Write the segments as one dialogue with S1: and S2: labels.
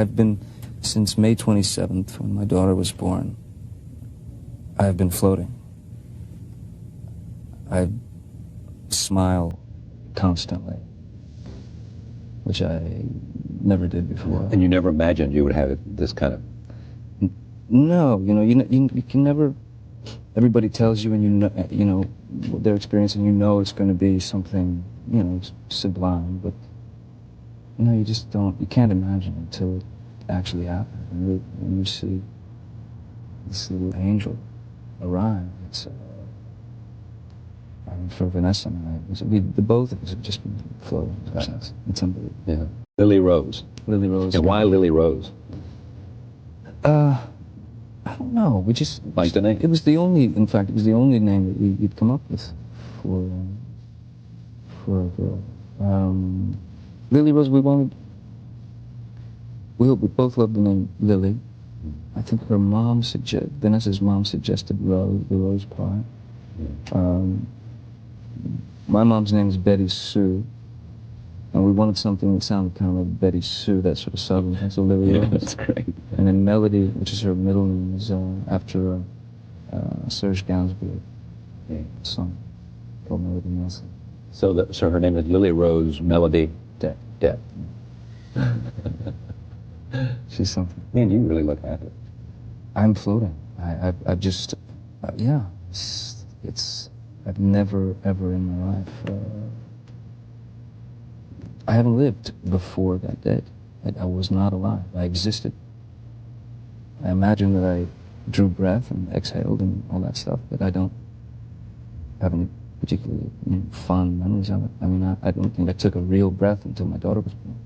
S1: I've been, since May 27th, when my daughter was born, I've been floating. I smile constantly, which I never did before.
S2: And you never imagined you would have this kind of...
S1: No, you can never... Everybody tells you, and you know what they're experiencing, it's going to be something, sublime, but you just don't, you can't imagine it until it actually happens. And when you see this little angel arrive, it's, for Vanessa and I, the both of us have just been floating. It's unbelievable.
S2: Yeah. Lily Rose.
S1: Lily Rose.
S2: And why Lily Rose?
S1: I don't know. We just
S2: liked the name.
S1: It was the only name that we'd come up with for a girl. Lily Rose. We both loved the name Lily. I think Vanessa's mom suggested Rose, the Rose part. My mom's name is Betty Sue, and we wanted something that sounded kind of like Betty Sue, that sort of southern. So Lily Rose.
S2: That's great.
S1: And then Melody, which is her middle name, is after Serge Gainsbourg song called Melody Nelson.
S2: So her name is Lily Rose Melody Depp.
S1: She's something.
S2: Man, you really look happy.
S1: I'm floating. I've just, yeah. I've never ever in my life. I haven't lived before that day. I was not alive. I existed. I imagine that I drew breath and exhaled and all that stuff, but I don't have any particularly fond memories of it. I mean, I don't think I took a real breath until my daughter was born.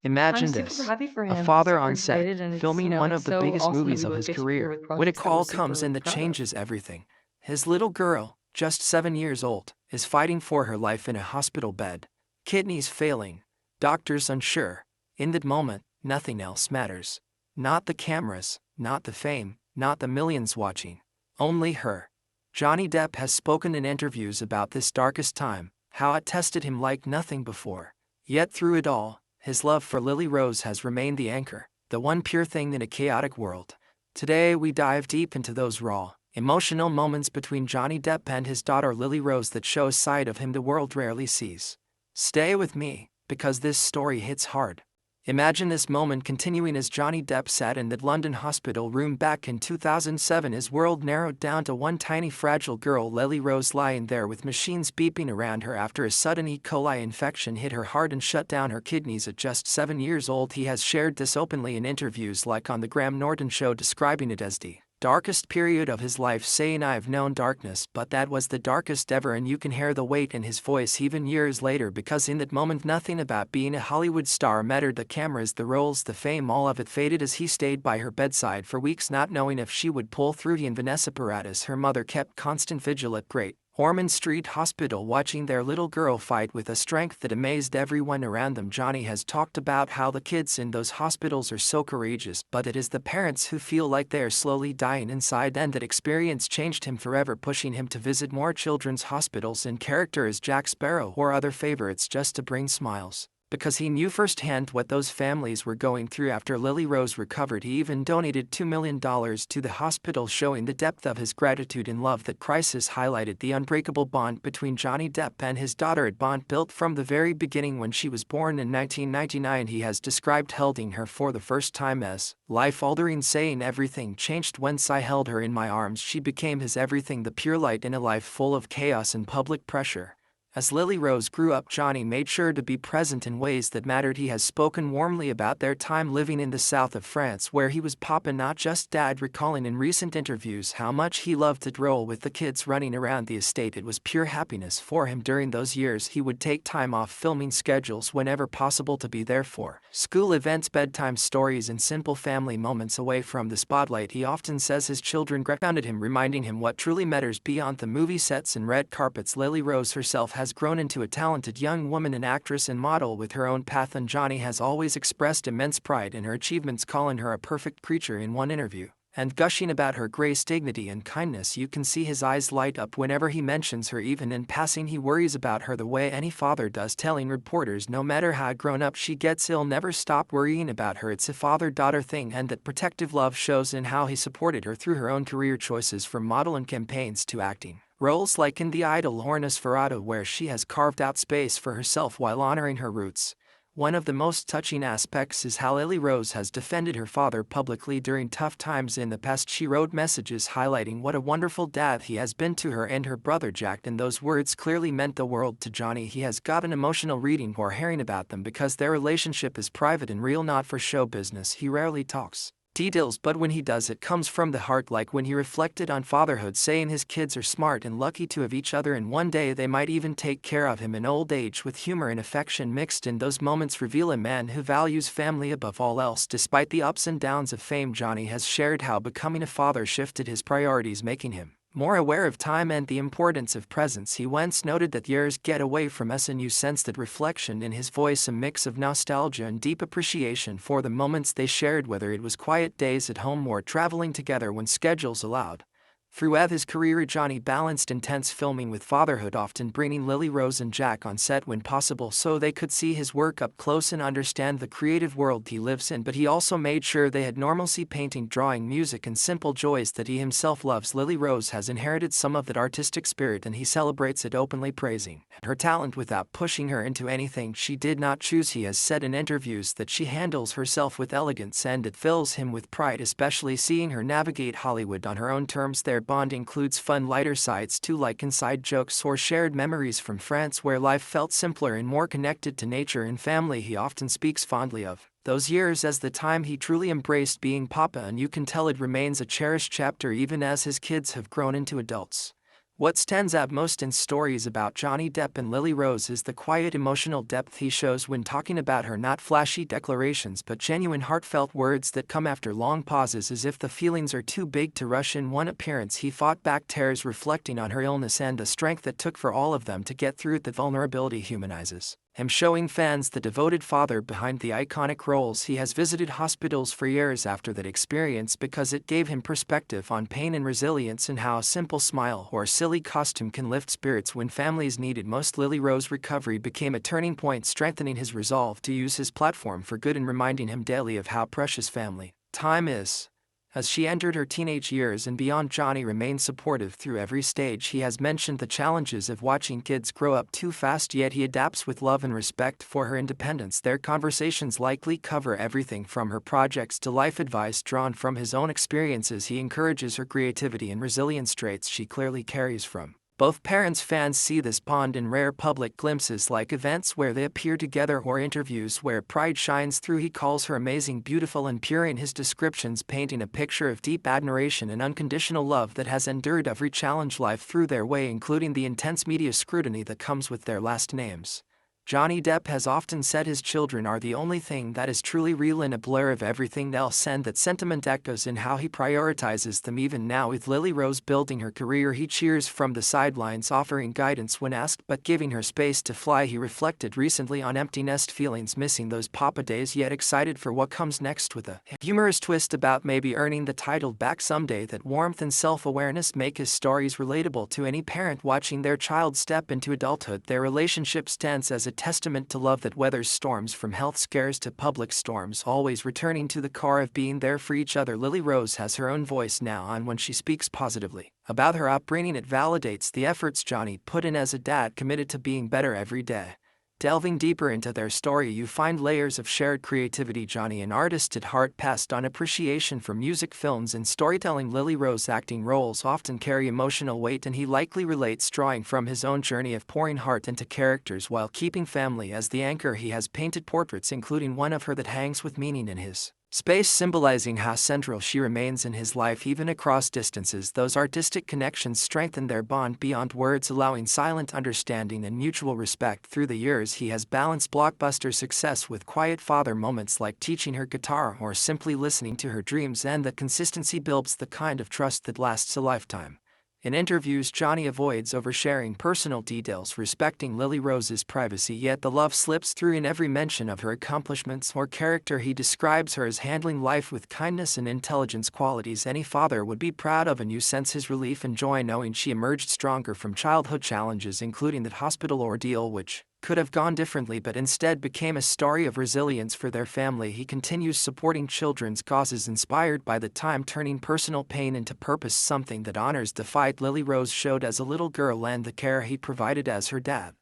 S3: Imagine this, a father on set, filming one of the biggest movies of his career, when a call comes in that changes everything. His little girl, just 7 years old, is fighting for her life in a hospital bed. Kidneys failing, doctors unsure. In that moment, nothing else matters. Not the cameras, not the fame, not the millions watching. Only her. Johnny Depp has spoken in interviews about this darkest time, how it tested him like nothing before. Yet through it all, his love for Lily Rose has remained the anchor, the one pure thing in a chaotic world. Today we dive deep into those raw, emotional moments between Johnny Depp and his daughter Lily Rose that show a side of him the world rarely sees. Stay with me, because this story hits hard. Imagine this moment continuing as Johnny Depp sat in that London hospital room back in 2007. His world narrowed down to one tiny fragile girl, Lily Rose, lying there with machines beeping around her after a sudden E. coli infection hit her heart and shut down her kidneys at just 7 years old. He has shared this openly in interviews like on The Graham Norton Show, describing it as the darkest period of his life, saying, "I've known darkness, but that was the darkest ever." And you can hear the weight in his voice even years later, because in that moment nothing about being a Hollywood star mattered. The cameras, the roles, the fame, all of it faded as he stayed by her bedside for weeks, not knowing if she would pull through. He and Vanessa Paradis, her mother, kept constant vigil at Great Ormond Street Hospital, watching their little girl fight with a strength that amazed everyone around them. Johnny has talked about how the kids in those hospitals are so courageous, but it is the parents who feel like they are slowly dying inside, and that experience changed him forever, pushing him to visit more children's hospitals in character as Jack Sparrow or other favorites just to bring smiles. Because he knew firsthand what those families were going through. After Lily Rose recovered, he even donated $2 million to the hospital, showing the depth of his gratitude and love. That crisis highlighted the unbreakable bond between Johnny Depp and his daughter, a bond built from the very beginning. When she was born in 1999, he has described holding her for the first time as life-altering, saying, "Everything changed once I held her in my arms. She became his everything, the pure light in a life full of chaos and public pressure." As Lily Rose grew up, Johnny made sure to be present in ways that mattered. He has spoken warmly about their time living in the south of France, where he was Papa, not just Dad, recalling in recent interviews how much he loved to roll with the kids running around the estate. It was pure happiness for him during those years. He would take time off filming schedules whenever possible to be there for school events, bedtime stories, and simple family moments away from the spotlight. He often says his children grounded him, reminding him what truly matters beyond the movie sets and red carpets. Lily Rose herself has grown into a talented young woman, an actress and model with her own path, and Johnny has always expressed immense pride in her achievements, calling her a perfect creature. In one interview, And gushing about her grace, dignity, and kindness, you can see his eyes light up whenever he mentions her. Even in passing, he worries about her the way any father does, telling reporters no matter how grown up she gets, he'll never stop worrying about her. It's a father-daughter thing, and that protective love shows in how he supported her through her own career choices, from model and campaigns to acting roles like in The Idol or Nosferatu, where she has carved out space for herself while honoring her roots. One of the most touching aspects is how Lily Rose has defended her father publicly during tough times in the past. She wrote messages highlighting what a wonderful dad he has been to her and her brother Jack, and those words clearly meant the world to Johnny. He has gotten emotional reading or hearing about them because their relationship is private and real, not for show business. He rarely talks details, but when he does, it comes from the heart, like when he reflected on fatherhood, saying his kids are smart and lucky to have each other, and one day they might even take care of him in old age. With humor and affection mixed in, those moments reveal a man who values family above all else. Despite the ups and downs of fame, Johnny has shared how becoming a father shifted his priorities, making him more aware of time and the importance of presence. He once noted that years get away from us, and you sense that reflection in his voice, a mix of nostalgia and deep appreciation for the moments they shared, whether it was quiet days at home or traveling together when schedules allowed. Throughout his career, Johnny balanced intense filming with fatherhood, often bringing Lily Rose and Jack on set when possible so they could see his work up close and understand the creative world he lives in. But he also made sure they had normalcy, painting, drawing, music, and simple joys that he himself loves. Lily Rose has inherited some of that artistic spirit, and he celebrates it openly, praising her talent without pushing her into anything she did not choose. He has said in interviews that she handles herself with elegance, and it fills him with pride, especially seeing her navigate Hollywood on her own terms. Their bond includes fun, lighter sides too, like inside jokes or shared memories from France, where life felt simpler and more connected to nature and family. He often speaks fondly of those years as the time he truly embraced being papa, and you can tell it remains a cherished chapter even as his kids have grown into adults. What stands out most in stories about Johnny Depp and Lily Rose is the quiet emotional depth he shows when talking about her. Not flashy declarations, but genuine, heartfelt words that come after long pauses, as if the feelings are too big to rush. In one appearance, he fought back tears, reflecting on her illness and the strength it took for all of them to get through it. The vulnerability humanizes him, showing fans the devoted father behind the iconic roles. He has visited hospitals for years after that experience because it gave him perspective on pain and resilience, and how a simple smile or silly costume can lift spirits when families need it most. Lily Rose's recovery became a turning point, strengthening his resolve to use his platform for good and reminding him daily of how precious family time is. As she entered her teenage years and beyond, Johnny remained supportive through every stage. He has mentioned the challenges of watching kids grow up too fast, yet he adapts with love and respect for her independence. Their conversations likely cover everything from her projects to life advice drawn from his own experiences. He encourages her creativity and resilience, traits she clearly carries from both parents. Fans see this bond in rare public glimpses, like events where they appear together or interviews where pride shines through. He calls her amazing, beautiful, and pure in his descriptions, painting a picture of deep admiration and unconditional love that has endured every challenge life threw their way, including the intense media scrutiny that comes with their last names. Johnny Depp has often said his children are the only thing that is truly real in a blur of everything else, and that sentiment echoes in how he prioritizes them. Even now, with Lily Rose building her career, he cheers from the sidelines, offering guidance when asked, but giving her space to fly. He reflected recently on empty nest feelings, missing those papa days, yet excited for what comes next, with a humorous twist about maybe earning the title back someday. That warmth and self-awareness make his stories relatable to any parent watching their child step into adulthood. Their relationship stands as a testament to love that weathers storms, from health scares to public storms, always returning to the core of being there for each other. Lily Rose has her own voice now, and when she speaks positively about her upbringing, it validates the efforts Johnny put in as a dad, committed to being better every day. Delving deeper into their story, you find layers of shared creativity. Johnny, an artist at heart, passed on appreciation for music, films, and storytelling. Lily Rose's acting roles often carry emotional weight, and he likely relates, drawing from his own journey of pouring heart into characters while keeping family as the anchor. He has painted portraits, including one of her that hangs with meaning in his space, symbolizing how central she remains in his life even across distances. Those artistic connections strengthen their bond beyond words, allowing silent understanding and mutual respect. Through the years, he has balanced blockbuster success with quiet father moments, like teaching her guitar or simply listening to her dreams, and the consistency builds the kind of trust that lasts a lifetime. In interviews, Johnny avoids oversharing personal details, respecting Lily Rose's privacy, yet the love slips through in every mention of her accomplishments or character. He describes her as handling life with kindness and intelligence, qualities any father would be proud of, and you sense his relief and joy knowing she emerged stronger from childhood challenges, including that hospital ordeal, which could have gone differently but instead became a story of resilience for their family. He continues supporting children's causes inspired by the time, turning personal pain into purpose, something that honors the fight Lily Rose showed as a little girl and the care he provided as her dad.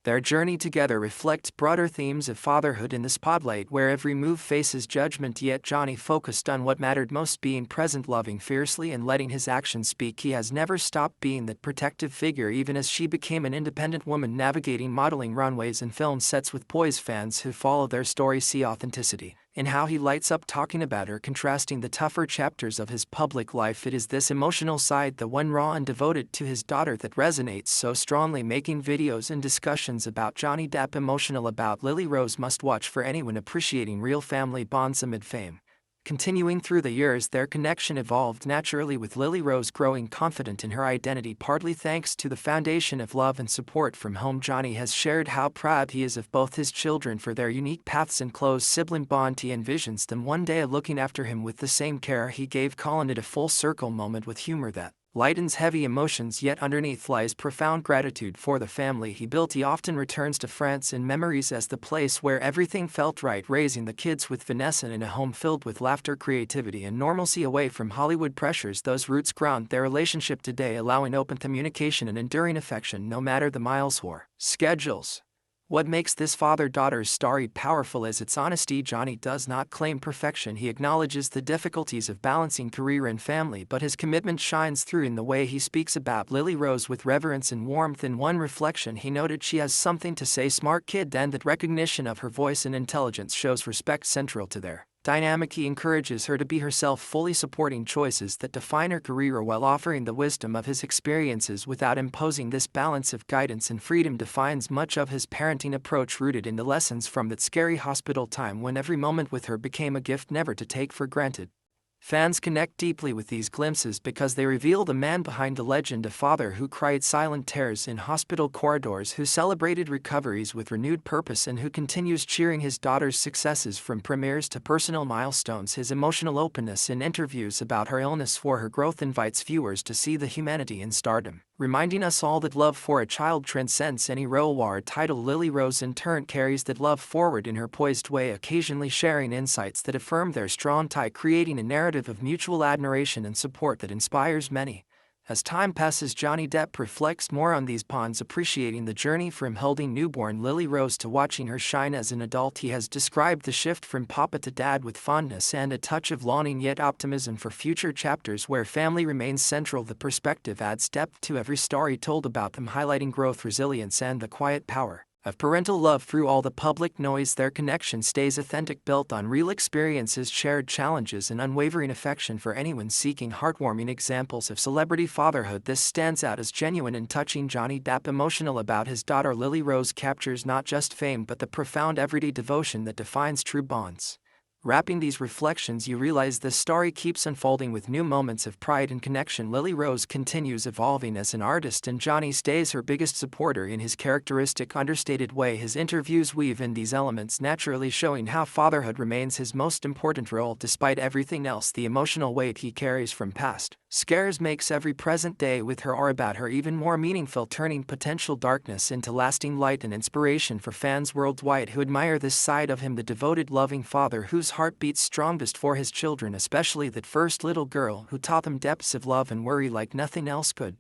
S3: Their journey together reflects broader themes of fatherhood in the spotlight, where every move faces judgment, yet Johnny focused on what mattered most, being present, loving fiercely, and letting his actions speak. He has never stopped being that protective figure, even as she became an independent woman navigating modeling runways and film sets with poise. Fans who follow their story see authenticity in how he lights up talking about her, contrasting the tougher chapters of his public life. It is this emotional side, the one raw and devoted to his daughter, that resonates so strongly, making videos and discussions about Johnny Depp emotional. About Lily Rose must watch for anyone appreciating real family bonds amid fame. Continuing through the years, their connection evolved naturally, with Lily Rose growing confident in her identity, partly thanks to the foundation of love and support from home. Johnny has shared how proud he is of both his children for their unique paths and close sibling bond. He envisions them one day looking after him with the same care he gave, calling it a full circle moment with humor that lightens heavy emotions, yet underneath lies profound gratitude for the family he built. He often returns to France in memories as the place where everything felt right, raising the kids with Vanessa in a home filled with laughter, creativity, and normalcy away from Hollywood pressures. Those roots ground their relationship today, allowing open communication and enduring affection no matter the miles or schedules. What makes this father-daughter story powerful is its honesty. Johnny does not claim perfection. He acknowledges the difficulties of balancing career and family, but his commitment shines through in the way he speaks about Lily Rose with reverence and warmth. In one reflection, he noted, "She has something to say, smart kid," and that recognition of her voice and intelligence shows respect central to their dynamic. He encourages her to be herself, fully supporting choices that define her career while offering the wisdom of his experiences without imposing. This balance of guidance and freedom defines much of his parenting approach, rooted in the lessons from that scary hospital time when every moment with her became a gift never to take for granted. Fans connect deeply with these glimpses because they reveal the man behind the legend, a father who cried silent tears in hospital corridors, who celebrated recoveries with renewed purpose, and who continues cheering his daughter's successes from premieres to personal milestones. His emotional openness in interviews about her illness for her growth invites viewers to see the humanity in stardom, reminding us all that love for a child transcends any role or title. Lily Rose in turn carries that love forward in her poised way, occasionally sharing insights that affirm their strong tie, creating a narrative of mutual admiration and support that inspires many. As time passes, Johnny Depp reflects more on these bonds, appreciating the journey from holding newborn Lily Rose to watching her shine as an adult. He has described the shift from papa to dad with fondness and a touch of longing, yet optimism for future chapters where family remains central. The perspective adds depth to every story told about them, highlighting growth, resilience, and the quiet power of parental love through all the public noise. Their connection stays authentic, built on real experiences, shared challenges, and unwavering affection for anyone seeking heartwarming examples of celebrity fatherhood. This stands out as genuine and touching. Johnny Depp, emotional about his daughter Lily Rose, captures not just fame but the profound everyday devotion that defines true bonds. Wrapping these reflections, you realize the story keeps unfolding with new moments of pride and connection. Lily Rose continues evolving as an artist, and Johnny stays her biggest supporter in his characteristic, understated way. His interviews weave in these elements naturally, showing how fatherhood remains his most important role despite everything else. The emotional weight he carries from past scares makes every present day with her or about her even more meaningful, turning potential darkness into lasting light and inspiration for fans worldwide who admire this side of him, the devoted, loving father whose heart beats strongest for his children, especially that first little girl who taught them depths of love and worry like nothing else could.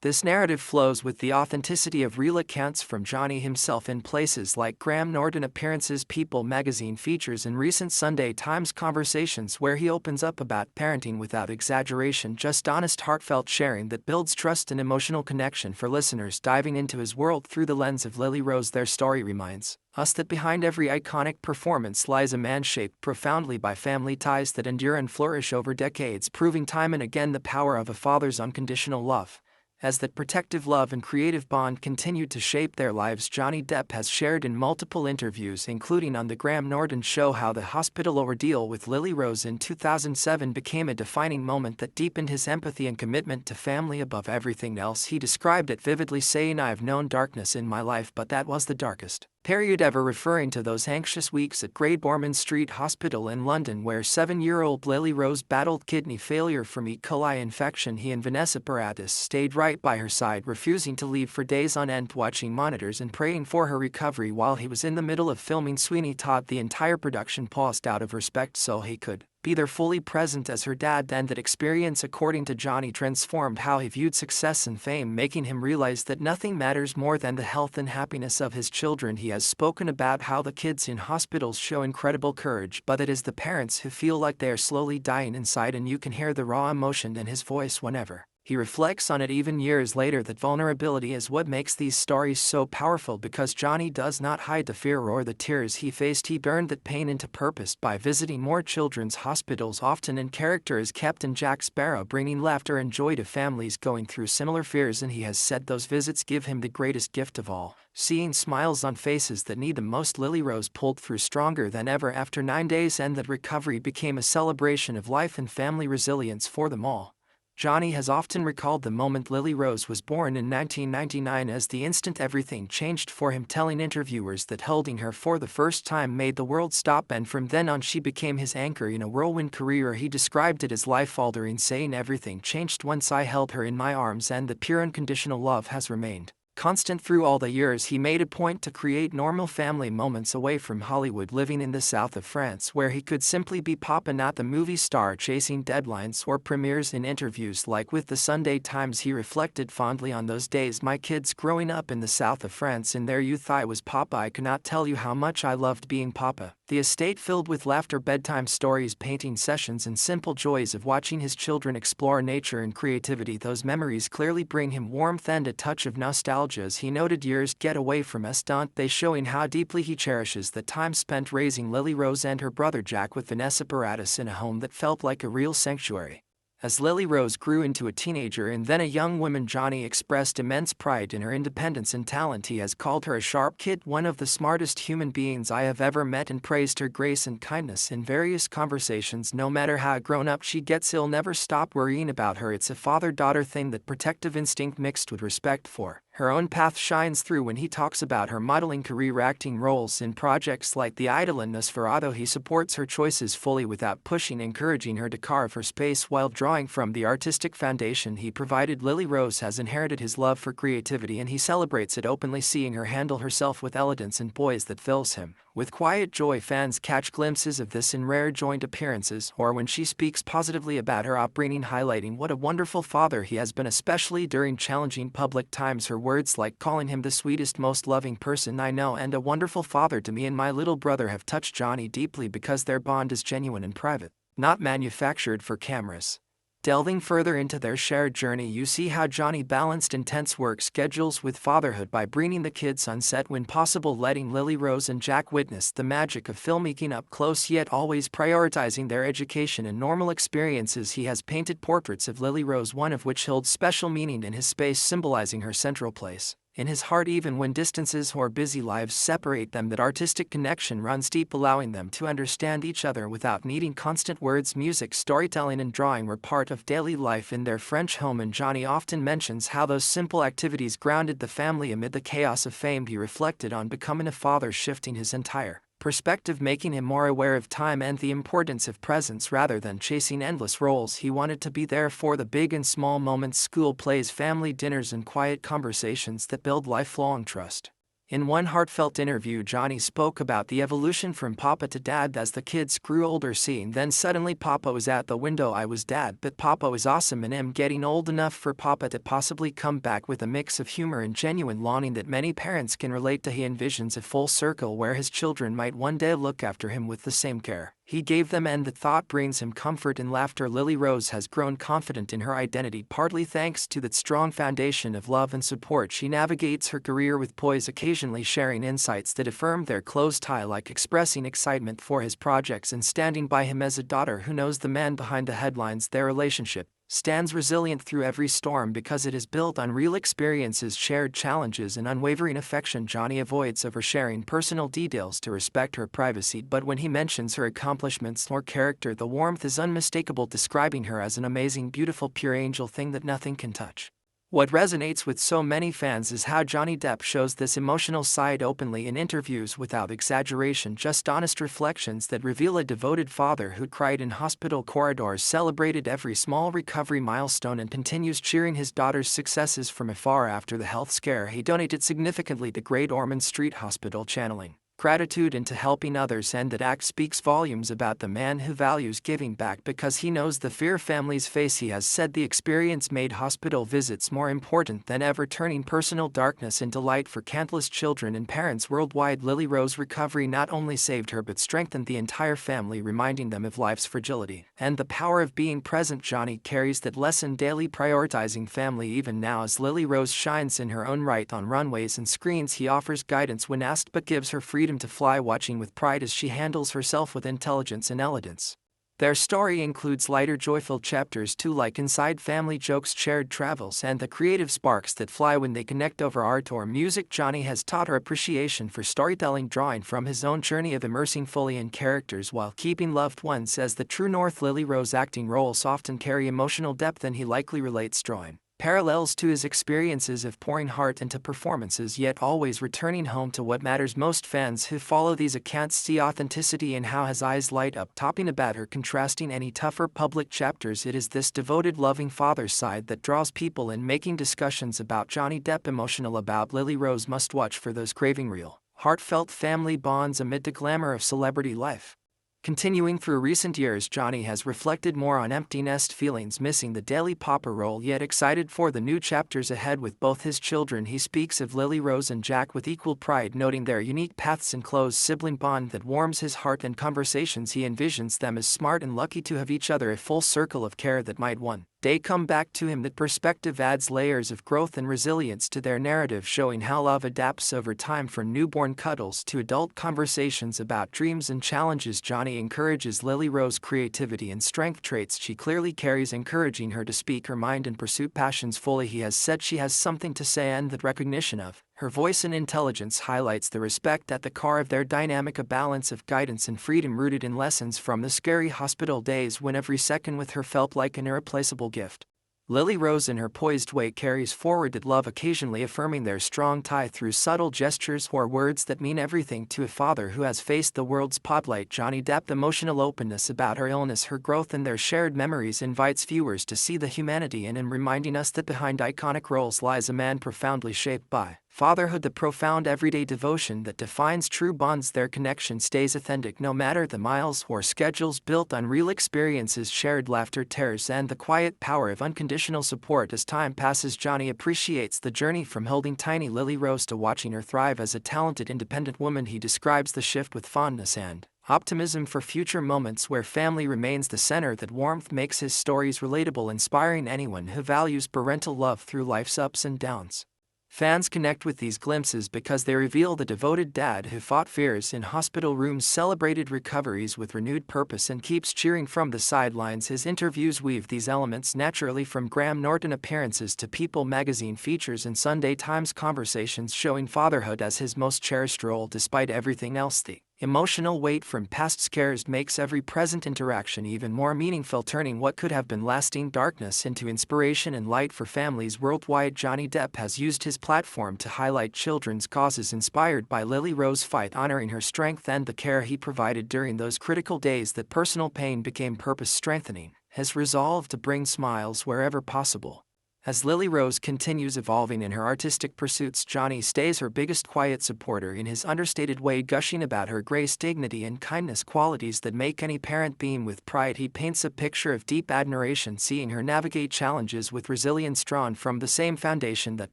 S3: This narrative flows with the authenticity of real accounts from Johnny himself in places like Graham Norton appearances, People magazine features, and recent Sunday Times conversations where he opens up about parenting without exaggeration, just honest, heartfelt sharing that builds trust and emotional connection for listeners diving into his world through the lens of Lily Rose. Their story reminds us that behind every iconic performance lies a man shaped profoundly by family ties that endure and flourish over decades, proving time and again the power of a father's unconditional love. As that protective love and creative bond continued to shape their lives, Johnny Depp has shared in multiple interviews, including on The Graham Norton Show, how the hospital ordeal with Lily Rose in 2007 became a defining moment that deepened his empathy and commitment to family above everything else. He described it vividly, saying, "I've known darkness in my life, but that was the darkest period ever," referring to those anxious weeks at Great Ormond Street Hospital in London, where 7-year-old Lily Rose battled kidney failure from E. coli infection. He and Vanessa Paradis stayed right by her side, refusing to leave for days on end, watching monitors and praying for her recovery while he was in the middle of filming Sweeney Todd. The entire production paused out of respect so he could be there fully present as her dad. And that experience, according to Johnny, transformed how he viewed success and fame, making him realize that nothing matters more than the health and happiness of his children. He has spoken about how the kids in hospitals show incredible courage, but it is the parents who feel like they are slowly dying inside, and you can hear the raw emotion in his voice whenever he reflects on it, even years later. That vulnerability is what makes these stories so powerful, because Johnny does not hide the fear or the tears he faced. He turned that pain into purpose by visiting more children's hospitals often, and character is Captain Jack Sparrow, bringing laughter and joy to families going through similar fears. And he has said those visits give him the greatest gift of all, seeing smiles on faces that need them most. Lily Rose pulled through stronger than ever after 9 days, and that recovery became a celebration of life and family resilience for them all. Johnny has often recalled the moment Lily Rose was born in 1999 as the instant everything changed for him, telling interviewers that holding her for the first time made the world stop, and from then on she became his anchor in a whirlwind career. He described it as life-altering, saying, "Everything changed once I held her in my arms, and the pure unconditional love has remained constant through all the years." He made a point to create normal family moments away from Hollywood, living in the south of France where he could simply be Papa, not the movie star chasing deadlines or premieres. In interviews like with the Sunday Times, he reflected fondly on those days. "My kids growing up in the south of France, in their youth I was Papa. I cannot tell you how much I loved being Papa." The estate filled with laughter, bedtime stories, painting sessions, and simple joys of watching his children explore nature and creativity. Those memories clearly bring him warmth and a touch of nostalgia. As he noted, years get away from us, don't they, showing how deeply he cherishes the time spent raising Lily Rose and her brother Jack with Vanessa Paradis in a home that felt like a real sanctuary. As Lily Rose grew into a teenager and then a young woman, Johnny expressed immense pride in her independence and talent. He has called her a sharp kid, one of the smartest human beings I have ever met, and praised her grace and kindness in various conversations. "No matter how grown up she gets, he'll never stop worrying about her. It's a father-daughter thing, that protective instinct mixed with respect for her own path shines through when he talks about her modeling career, acting roles in projects like The Idol and Nosferatu. He supports her choices fully without pushing, encouraging her to carve her space while drawing from the artistic foundation he provided. Lily Rose has inherited his love for creativity, and he celebrates it openly, seeing her handle herself with elegance and poise that fills him with quiet joy. Fans catch glimpses of this in rare joint appearances or when she speaks positively about her upbringing, highlighting what a wonderful father he has been, especially during challenging public times. Her words like calling him the sweetest, most loving person I know and a wonderful father to me and my little brother have touched Johnny deeply, because their bond is genuine and private, not manufactured for cameras. Delving further into their shared journey, you see how Johnny balanced intense work schedules with fatherhood by bringing the kids on set when possible, letting Lily Rose and Jack witness the magic of filmmaking up close, yet always prioritizing their education and normal experiences. He has painted portraits of Lily Rose, one of which holds special meaning in his space, symbolizing her central place in his heart, even when distances or busy lives separate them. That artistic connection runs deep, allowing them to understand each other without needing constant words. Music, storytelling, and drawing were part of daily life in their French home, and Johnny often mentions how those simple activities grounded the family amid the chaos of fame. He reflected on becoming a father, shifting his entire perspective, making him more aware of time and the importance of presence rather than chasing endless roles. He wanted to be there for the big and small moments, school plays, family dinners, and quiet conversations that build lifelong trust. In one heartfelt interview, Johnny spoke about the evolution from Papa to Dad as the kids grew older, seeing then suddenly Papa was at the window, I was Dad, but Papa was awesome, and I'm getting old enough for Papa to possibly come back, with a mix of humor and genuine longing that many parents can relate to. He envisions a full circle where his children might one day look after him with the same care he gave them, and the thought brings him comfort and laughter. Lily Rose has grown confident in her identity, partly thanks to that strong foundation of love and support. She navigates her career with poise, occasionally sharing insights that affirm their close tie, like expressing excitement for his projects and standing by him as a daughter who knows the man behind the headlines. Their relationship stands resilient through every storm because it is built on real experiences, shared challenges, and unwavering affection. Johnny avoids oversharing personal details to respect her privacy, but when he mentions her accomplishments or character, the warmth is unmistakable, describing her as an amazing, beautiful, pure angel thing that nothing can touch. What resonates with so many fans is how Johnny Depp shows this emotional side openly in interviews without exaggeration, just honest reflections that reveal a devoted father who cried in hospital corridors, celebrated every small recovery milestone, and continues cheering his daughter's successes from afar after the health scare. He donated significantly to Great Ormond Street Hospital, channeling gratitude into helping others, and that act speaks volumes about the man who values giving back because he knows the fear families face. He has said the experience made hospital visits more important than ever, turning personal darkness into light for countless children and parents worldwide. Lily Rose's recovery not only saved her but strengthened the entire family, reminding them of life's fragility and the power of being present. Johnny carries that lesson daily, prioritizing family even now as Lily Rose shines in her own right on runways and screens. He offers guidance when asked but gives her freedom to fly, watching with pride as she handles herself with intelligence and elegance. Their story includes lighter, joyful chapters too, like inside family jokes, shared travels, and the creative sparks that fly when they connect over art or music. Johnny has taught her appreciation for storytelling, drawing from his own journey of immersing fully in characters while keeping loved ones as the true north. Lily Rose's acting roles often carry emotional depth, and he likely relates, drawing parallels to his experiences of pouring heart into performances yet always returning home to what matters most. Fans who follow these accounts see authenticity in how his eyes light up, talking about her, contrasting any tougher public chapters. It is this devoted, loving father side that draws people in, making discussions about Johnny Depp emotional. About Lily Rose must watch for those craving real, heartfelt family bonds amid the glamour of celebrity life. Continuing through recent years, Johnny has reflected more on empty nest feelings, missing the daily papa role, yet excited for the new chapters ahead with both his children. He speaks of Lily Rose and Jack with equal pride, noting their unique paths and close sibling bond that warms his heart. In conversations, he envisions them as smart and lucky to have each other, a full circle of care that might one day come back to him. That perspective adds layers of growth and resilience to their narrative, showing how love adapts over time, from newborn cuddles to adult conversations about dreams and challenges. Johnny encourages Lily Rose's creativity and strength, traits she clearly carries, encouraging her to speak her mind and pursue passions fully. He has said she has something to say, and that recognition of her voice and intelligence highlights the respect at the core of their dynamic, a balance of guidance and freedom rooted in lessons from the scary hospital days when every second with her felt like an irreplaceable gift. Lily Rose, in her poised way, carries forward that love, occasionally affirming their strong tie through subtle gestures or words that mean everything to a father who has faced the world's spotlight. Johnny Depp's emotional openness about her illness, her growth, and their shared memories invites viewers to see the humanity in him, reminding us that behind iconic roles lies a man profoundly shaped by fatherhood, the profound everyday devotion that defines true bonds. Their connection stays authentic no matter the miles or schedules, built on real experiences, shared laughter, tears, and the quiet power of unconditional support. As time passes, Johnny appreciates the journey from holding tiny Lily Rose to watching her thrive as a talented, independent woman. He describes the shift with fondness and optimism for future moments where family remains the center. That warmth makes his stories relatable, inspiring anyone who values parental love through life's ups and downs. Fans connect with these glimpses because they reveal the devoted dad who fought fears in hospital rooms, celebrated recoveries with renewed purpose, and keeps cheering from the sidelines. His interviews weave these elements naturally, from Graham Norton appearances to People magazine features and Sunday Times conversations, showing fatherhood as his most cherished role despite everything else. The emotional weight from past scares makes every present interaction even more meaningful, turning what could have been lasting darkness into inspiration and light for families worldwide. Johnny Depp has used his platform to highlight children's causes inspired by Lily Rose's fight, honoring her strength and the care he provided during those critical days. That personal pain became purpose, strengthening his resolve to bring smiles wherever possible. As Lily Rose continues evolving in her artistic pursuits, Johnny stays her biggest quiet supporter in his understated way, gushing about her grace, dignity, and kindness, qualities that make any parent beam with pride. He paints a picture of deep admiration, seeing her navigate challenges with resilience, drawn from the same foundation that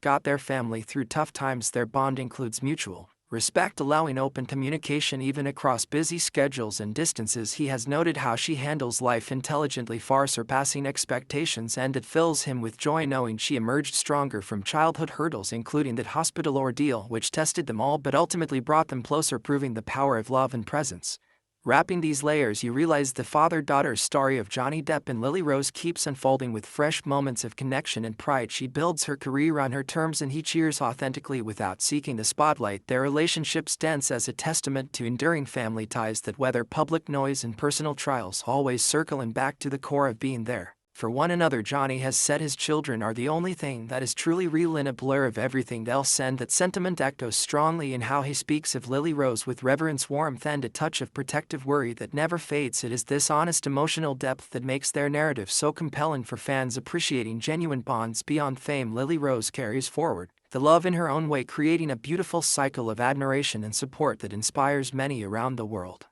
S3: got their family through tough times. Their bond includes mutual respect, allowing open communication even across busy schedules and distances. He has noted how she handles life intelligently, far surpassing expectations, and it fills him with joy knowing she emerged stronger from childhood hurdles, including that hospital ordeal which tested them all but ultimately brought them closer, proving the power of love and presence. Wrapping these layers, you realize the father-daughter story of Johnny Depp and Lily Rose keeps unfolding with fresh moments of connection and pride. She builds her career on her terms and he cheers authentically without seeking the spotlight. Their relationship stands as a testament to enduring family ties that weather public noise and personal trials, always circling back to the core of being there for one another. Johnny has said his children are the only thing that is truly real in a blur of everything else, and that sentiment echoes strongly in how he speaks of Lily Rose with reverence, warmth, and a touch of protective worry that never fades. It is this honest emotional depth that makes their narrative so compelling for fans appreciating genuine bonds beyond fame. Lily Rose carries forward the love in her own way, creating a beautiful cycle of admiration and support that inspires many around the world.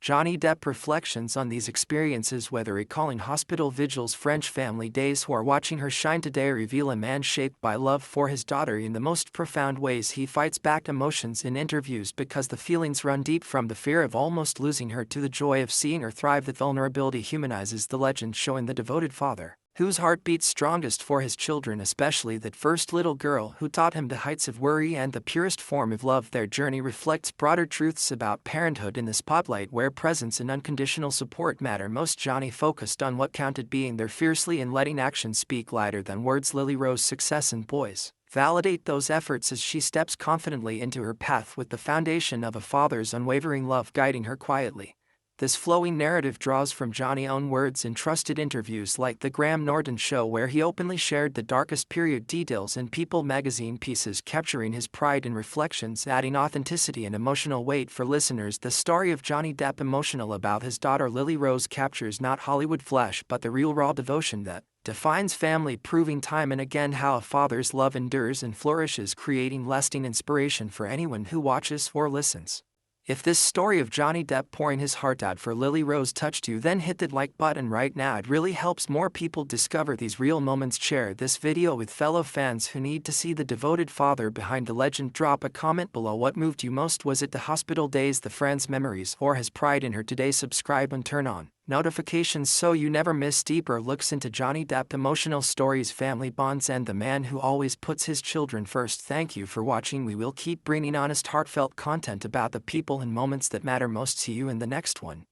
S3: Johnny Depp reflections on these experiences, whether recalling hospital vigils, French family days, or watching her shine today, reveal a man shaped by love for his daughter in the most profound ways. He fights back emotions in interviews because the feelings run deep, from the fear of almost losing her to the joy of seeing her thrive. That vulnerability humanizes the legend, showing the devoted father whose heart beats strongest for his children, especially that first little girl who taught him the heights of worry and the purest form of love. Their journey reflects broader truths about parenthood in the spotlight, where presence and unconditional support matter most. Johnny focused on what counted, being there fiercely and letting actions speak louder than words. Lily Rose's success and boys validate those efforts as she steps confidently into her path, with the foundation of a father's unwavering love guiding her quietly. This flowing narrative draws from Johnny's own words in trusted interviews like The Graham Norton Show, where he openly shared the darkest period details, and People magazine pieces capturing his pride and reflections, adding authenticity and emotional weight for listeners. The story of Johnny Depp, emotional about his daughter Lily Rose, captures not Hollywood flash but the real raw devotion that defines family, proving time and again how a father's love endures and flourishes, creating lasting inspiration for anyone who watches or listens. If this story of Johnny Depp pouring his heart out for Lily Rose touched you, then hit that like button right now. It really helps more people discover these real moments. Share this video with fellow fans who need to see the devoted father behind the legend. Drop a comment below. What moved you most? Was it the hospital days, the friends' memories, or his pride in her today? Subscribe and turn on notifications so you never miss deeper looks into Johnny Depp, emotional stories, family bonds, and the man who always puts his children first. Thank you for watching. We will keep bringing honest, heartfelt content about the people and moments that matter most to you in the next one.